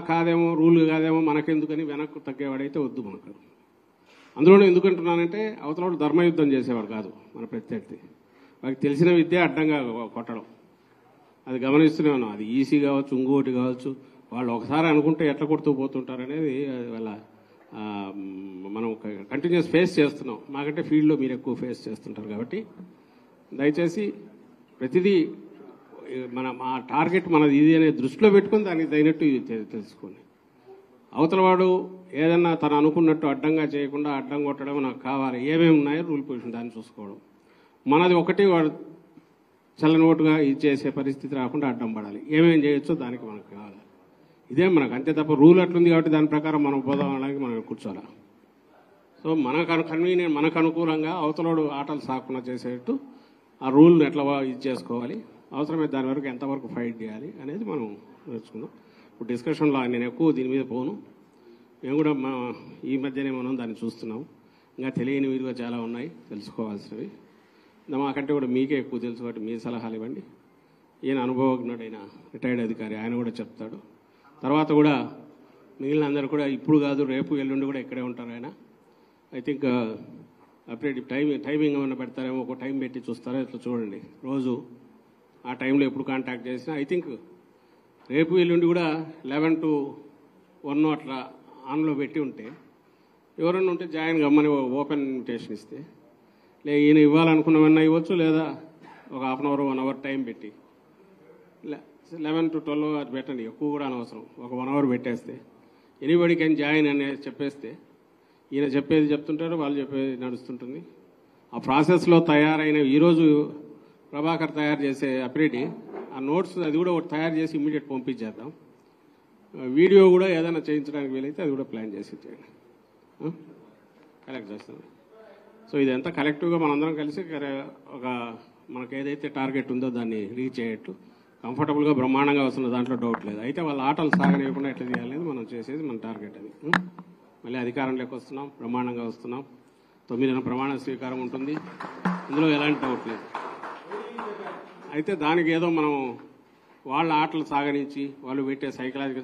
కాదేమో రూల్ కాదేమో మనకెందుకని వెనక్కు తగ్గేవాడైతే వద్దు మనకు. అందులోనే ఎందుకంటున్నానంటే అవతల ధర్మయుద్ధం చేసేవాడు కాదు మన ప్రత్యర్థి. వాళ్ళకి తెలిసిన విద్య అడ్డంగా కొట్టడం, అది గమనిస్తూనే ఉన్నాం. అది ఈసీ కావచ్చు, ఇంకోటి కావచ్చు. వాళ్ళు ఒకసారి అనుకుంటే ఎట్లా కొడుతూ పోతుంటారు అనేది వాళ్ళ మనం కంటిన్యూస్ ఫేస్ చేస్తున్నాం. మాకంటే ఫీల్డ్లో మీరు ఎక్కువ ఫేస్ చేస్తుంటారు కాబట్టి దయచేసి ప్రతిదీ మా టార్గెట్ మనది ఇది అనే దృష్టిలో పెట్టుకుని దానికి తగినట్టు తెలుసుకోండి. అవతల వాడు ఏదన్నా తను అనుకున్నట్టు అడ్డంగా చేయకుండా అడ్డం కొట్టడం నాకు కావాలి, ఏమేమి ఉన్నాయో రూల్ పొజిషన్ దాన్ని చూసుకోవడం. మనది ఒకటి వాడు చల్లనోటుగా ఇది చేసే పరిస్థితి రాకుండా అడ్డం పడాలి. ఏమేమి చేయొచ్చో దానికి మనకు కావాలి. ఇదే మనకు అంతే తప్ప రూల్ అట్లుంది కాబట్టి దాని ప్రకారం మనం పోదాం అనడానికి మనం కూర్చోాలి. సో మనకు అనుకూలంగా అవతలోడు ఆటలు సాకుండా చేసేటట్టు ఆ రూల్ని ఎట్లా ఇది చేసుకోవాలి, అవసరమైతే దాని వరకు ఎంతవరకు ఫైట్ చేయాలి అనేది మనం నేర్చుకుందాం. ఇప్పుడు డిస్కషన్లో నేను ఎక్కువ దీని మీద పోను. మేము కూడా ఈ మధ్యనే మనం దాన్ని చూస్తున్నాం. ఇంకా తెలియని విలువ చాలా ఉన్నాయి తెలుసుకోవాల్సినవి. మాకంటే కూడా మీకే ఎక్కువ తెలుసు కాబట్టి మీ సలహాలు ఇవ్వండి. ఈయన అనుభవజ్ఞుడైన రిటైర్డ్ అధికారి, ఆయన కూడా చెప్తాడు. తర్వాత కూడా మిగిలిన అందరూ కూడా ఇప్పుడు కాదు రేపు ఎల్లుండి కూడా ఇక్కడే ఉంటారు ఆయన. ఐ థింక్ అప్డేట్ టైమింగ్ ఏమైనా పెడతారేమో, ఒక టైం పెట్టి చూస్తారో ఇట్లా చూడండి. రోజు ఆ టైంలో ఎప్పుడు కాంటాక్ట్ చేసినా ఐ థింక్ రేపు ఎల్లుండి కూడా 11 to 1 అట్లా ఆన్లో పెట్టి ఉంటే ఎవరన్నా ఉంటే జాయిన్ గమ్మని ఓపెన్ ఇన్విటేషన్ ఇస్తే ఈయన ఇవ్వాలనుకున్నవన్నా ఇవ్వచ్చు, లేదా ఒక half an hour 1 hour time పెట్టి 11 to 12 అది పెట్టండి. ఎక్కువ కూడా అనవసరం, ఒక 1 hour పెట్టేస్తే ఎనీబడి కెన్ జాయిన్ అని చెప్పేస్తే ఈయన చెప్పేది చెప్తుంటారు, వాళ్ళు చెప్పేది నడుస్తుంటుంది. ఆ ప్రాసెస్లో తయారైన ఈరోజు ప్రభాకర్ తయారు చేసే అప్డేట్ ఆ నోట్స్ అది కూడా ఒకటి తయారు చేసి ఇమ్మీడియట్ పంపించేద్దాం. వీడియో కూడా ఏదైనా చేయించడానికి వీలైతే అది కూడా ప్లాన్ చేసి చేయండి, కలెక్ట్ చేస్తాం. సో ఇదంతా కలెక్టివ్గా మనందరం కలిసి ఒక మనకు ఏదైతే టార్గెట్ ఉందో దాన్ని రీచ్ అయ్యేట్టు కంఫర్టబుల్గా బ్రహ్మాండంగా వస్తున్న దాంట్లో డౌట్ లేదు. అయితే వాళ్ళ ఆటలు సాగనివ్వకుండా ఎట్లా చేయాలనేది మనం చేసేది మన టార్గెట్ అది. మళ్ళీ అధికారంలోకి వస్తున్నాం, బ్రహ్మాండంగా వస్తున్నాం. 9న ప్రమాణ స్వీకారం ఉంటుంది, ఇందులో ఎలాంటి డౌట్ లేదు. అయితే దానికి ఏదో మనం వాళ్ళ ఆటలు సాగనించి వాళ్ళు పెట్టే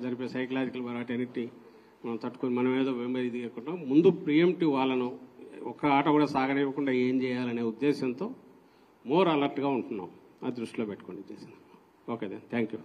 జరిపే సైకలాజికల్ వాటన్నిటి మనం తట్టుకొని మనం ఏదో వెంబడి దిగకుండా ముందు ప్రియంటివ్ వాళ్ళను ఒక్క ఆట కూడా సాగనివ్వకుండా ఏం చేయాలనే ఉద్దేశంతో మోర్ అలర్ట్గా ఉంటున్నాం. అది దృష్టిలో పెట్టుకోండి చేసిన. Okay then, thank you.